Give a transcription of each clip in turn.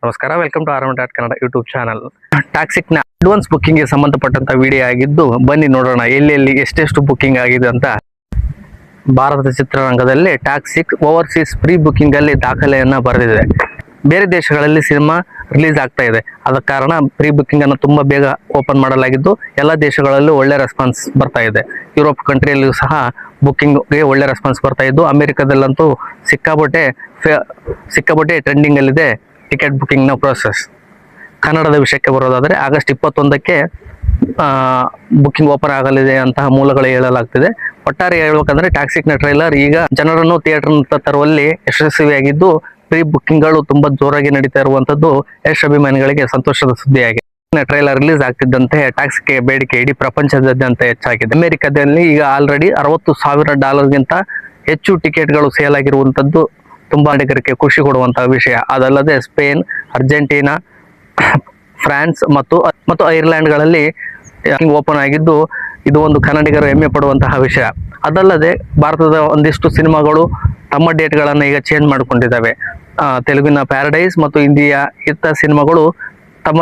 ನಮಸ್ಕಾರ, welcome to ಆರ್.ಕನ್ನಡ YouTube channel. ಟಾಕ್ಸಿಕ್ನ advance ಬುಕ್ಕಿಂಗ್ಗೆ ಸಂಬಂಧಪಟ್ಟಂತ video ಆಗಿದ್ದು, ಬನ್ನಿ ನೋಡೋಣ ಎಲ್ಲೆಲ್ಲಿ ಎಷ್ಟೆಷ್ಟು ಬುಕ್ಕಿಂಗ್ ಆಗಿದೆ ಅಂತ. ಭಾರತದ ಚಿತ್ರರಂಗದಲ್ಲಿ ಟಾಕ್ಸಿಕ್ ಓವರ್ಸೀಸ್ ಪ್ರೀ ಬುಕ್ಕಿಂಗ್ ಅಲ್ಲಿ ದಾಖಲೆಯನ್ನ ಬರೆದಿದೆ. ಬೇರೆ ದೇಶಗಳಲ್ಲಿ ಸಿನಿಮಾ ರಿಲೀಸ್ ಆಗ್ತಾ ಇದೆ, ಆದ ಕಾರಣ ಪ್ರೀ ಬುಕ್ಕಿಂಗ್ ಅನ್ನು ತುಂಬಾ ಬೇಗ ಓಪನ್ ಮಾಡಲಾಗಿದ್ದು ಎಲ್ಲ ದೇಶಗಳಲ್ಲೂ ಒಳ್ಳೆ ರೆಸ್ಪಾನ್ಸ್ ಬರ್ತಾ ಇದೆ. ಯುರೋಪ್ ಕಂಟ್ರಿಯಲ್ಲಿಯೂ ಸಹ ಬುಕ್ಕಿಂಗ್ಗೆ ಒಳ್ಳೆ ರೆಸ್ಪಾನ್ಸ್ ಬರ್ತಾ ಇದ್ದು, ಅಮೆರಿಕದಲ್ಲಂತೂ ಸಿಕ್ಕಾಪಟ್ಟೆ ಟ್ರೆಂಡಿಂಗ್ ಅಲ್ಲಿದೆ ಟಿಕೆಟ್ ಬುಕ್ಕಿಂಗ್ ನ ಪ್ರೋಸೆಸ್. ಕನ್ನಡದ ವಿಷಯಕ್ಕೆ ಬರೋದಾದ್ರೆ ಆಗಸ್ಟ್ 21ಕ್ಕೆ ಬುಕ್ಕಿಂಗ್ ಓಪನ್ ಆಗಲಿದೆ ಅಂತಹ ಮೂಲಗಳು ಹೇಳಲಾಗ್ತಿದೆ. ಒಟ್ಟಾರೆ ಹೇಳ್ಬೇಕಂದ್ರೆ ಟಾಕ್ಸಿಕ್ ನ ಟ್ರೈಲರ್ ಈಗ ಜನರನ್ನು ಥಿಯೇಟರ್ ತರುವಲ್ಲಿ ಯಶಸ್ವಿಯಾಗಿದ್ದು, ಪ್ರೀ ಬುಕ್ಕಿಂಗ್ಗಳು ತುಂಬಾ ಜೋರಾಗಿ ನಡೀತಾ ಇರುವಂತದ್ದು ಯಶ್ ಅಭಿಮಾನಿಗಳಿಗೆ ಸಂತೋಷದ ಸುದ್ದಿಯಾಗಿದೆ. ಟ್ರೈಲರ್ ರಿಲೀಸ್ ಆಗ್ತಿದ್ದಂತೆ ಟಾಕ್ಸಿಕ್ಗೆ ಬೇಡಿಕೆ ಇಡೀ ಪ್ರಪಂಚದಾದ್ಯಂತ ಹೆಚ್ಚಾಗಿದೆ. ಅಮೆರಿಕದಲ್ಲಿ ಈಗ ಆಲ್ರೆಡಿ $60,000ಗಿಂತ ಹೆಚ್ಚು ಟಿಕೆಟ್ಗಳು ಸೇಲ್ ಆಗಿರುವಂತದ್ದು ತುಂಬಾ ನಾಗರಿಕರಿಗೆ ಖುಷಿ ಕೊಡುವಂತಹ ವಿಷಯ. ಅದಲ್ಲದೆ ಸ್ಪೇನ್, ಅರ್ಜೆಂಟೀನಾ, ಫ್ರಾನ್ಸ್ ಮತ್ತು ಐರ್ಲೆಂಡ್ಗಳಲ್ಲಿ ಓಪನ್ ಆಗಿದ್ದು, ಇದು ಒಂದು ಕನ್ನಡಿಗರು ಹೆಮ್ಮೆ ಪಡುವಂತಹ ವಿಷಯ. ಅದಲ್ಲದೆ ಭಾರತದ ಒಂದಿಷ್ಟು ಸಿನಿಮಾಗಳು ತಮ್ಮ ಡೇಟ್ಗಳನ್ನು ಈಗ ಚೇಂಜ್ ಮಾಡಿಕೊಂಡಿದ್ದಾವೆ. ತೆಲುಗಿನ ಪ್ಯಾರಡೈಸ್ ಮತ್ತು ಹಿಂದಿಯ ಸಿನಿಮಾಗಳು ತಮ್ಮ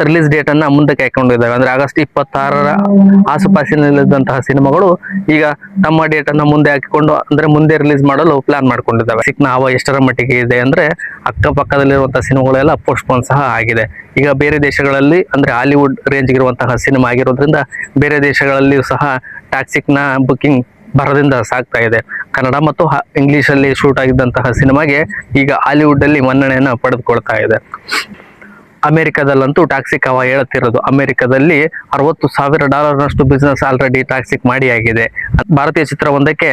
ರಿಲೀಸ್ ಡೇಟ್ ಅನ್ನ ಮುಂದಕ್ಕೆ ಹಾಕೊಂಡಿದ್ದಾವೆ. ಅಂದ್ರೆ ಆಗಸ್ಟ್ 26ರ ಆಸುಪಾಸಿನಲ್ಲಿದ್ದಂತಹ ಸಿನಿಮಾಗಳು ಈಗ ತಮ್ಮ ಡೇಟ್ ಅನ್ನ ಮುಂದೆ ಹಾಕಿಕೊಂಡು, ಅಂದ್ರೆ ಮುಂದೆ ರಿಲೀಸ್ ಮಾಡಲು ಪ್ಲಾನ್ ಮಾಡ್ಕೊಂಡಿದ್ದಾವೆ. ಸಿಕ್ನ ಹವಾ ಎಷ್ಟರ ಮಟ್ಟಿಗೆ ಇದೆ ಅಂದ್ರೆ ಅಕ್ಕಪಕ್ಕದಲ್ಲಿರುವಂತಹ ಸಿನಿಮಾಗಳೆಲ್ಲ ಪೋಸ್ಟ್ಪೋನ್ ಸಹ ಆಗಿದೆ. ಈಗ ಬೇರೆ ದೇಶಗಳಲ್ಲಿ ಅಂದ್ರೆ ಹಾಲಿವುಡ್ ರೇಂಜ್ ಇರುವಂತಹ ಸಿನಿಮಾ ಆಗಿರೋದ್ರಿಂದ ಬೇರೆ ದೇಶಗಳಲ್ಲಿಯೂ ಸಹ ಟಾಕ್ಸಿಕ್ ನ ಬುಕ್ಕಿಂಗ್ ಭರದಿಂದ ಸಾಗ್ತಾ ಇದೆ. ಕನ್ನಡ ಮತ್ತು ಇಂಗ್ಲಿಷ್ ಅಲ್ಲಿ ಶೂಟ್ ಆಗಿದ್ದಂತಹ ಸಿನಿಮಾಗೆ ಈಗ ಹಾಲಿವುಡ್ ಅಲ್ಲಿ ಮನ್ನಣೆಯನ್ನ ಪಡೆದುಕೊಳ್ತಾ ಇದೆ. ಅಮೆರಿಕದಲ್ಲಂತೂ ಟಾಕ್ಸಿಕ್ ಹವಾ ಹೇಳುತ್ತಿರೋದು. ಅಮೆರಿಕದಲ್ಲಿ $60,000 ಬಿಸ್ನೆಸ್ ಆಲ್ರೆಡಿ ಟಾಕ್ಸಿಕ್ ಮಾಡಿ ಆಗಿದೆ. ಭಾರತೀಯ ಚಿತ್ರವೊಂದಕ್ಕೆ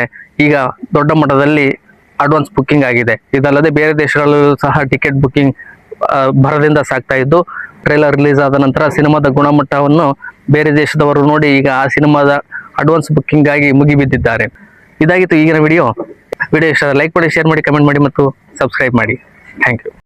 ಈಗ ದೊಡ್ಡ ಮಟ್ಟದಲ್ಲಿ ಅಡ್ವಾನ್ಸ್ ಬುಕ್ಕಿಂಗ್ ಆಗಿದೆ. ಇದಲ್ಲದೆ ಬೇರೆ ದೇಶಗಳಲ್ಲೂ ಸಹ ಟಿಕೆಟ್ ಬುಕ್ಕಿಂಗ್ ಭರದಿಂದ ಸಾಗ್ತಾ ಇದ್ದು, ಟ್ರೈಲರ್ ರಿಲೀಸ್ ಆದ ನಂತರ ಸಿನಿಮಾದ ಗುಣಮಟ್ಟವನ್ನು ಬೇರೆ ದೇಶದವರು ನೋಡಿ ಈಗ ಆ ಸಿನಿಮಾದ ಅಡ್ವಾನ್ಸ್ ಬುಕ್ಕಿಂಗ್ ಆಗಿ ಮುಗಿಬಿದ್ದಿದ್ದಾರೆ. ಇದಾಗಿತ್ತು ಈಗಿನ ವಿಡಿಯೋ ಇಷ್ಟ ಲೈಕ್ ಮಾಡಿ, ಶೇರ್ ಮಾಡಿ, ಕಮೆಂಟ್ ಮಾಡಿ ಮತ್ತು ಸಬ್ಸ್ಕ್ರೈಬ್ ಮಾಡಿ. Thank you.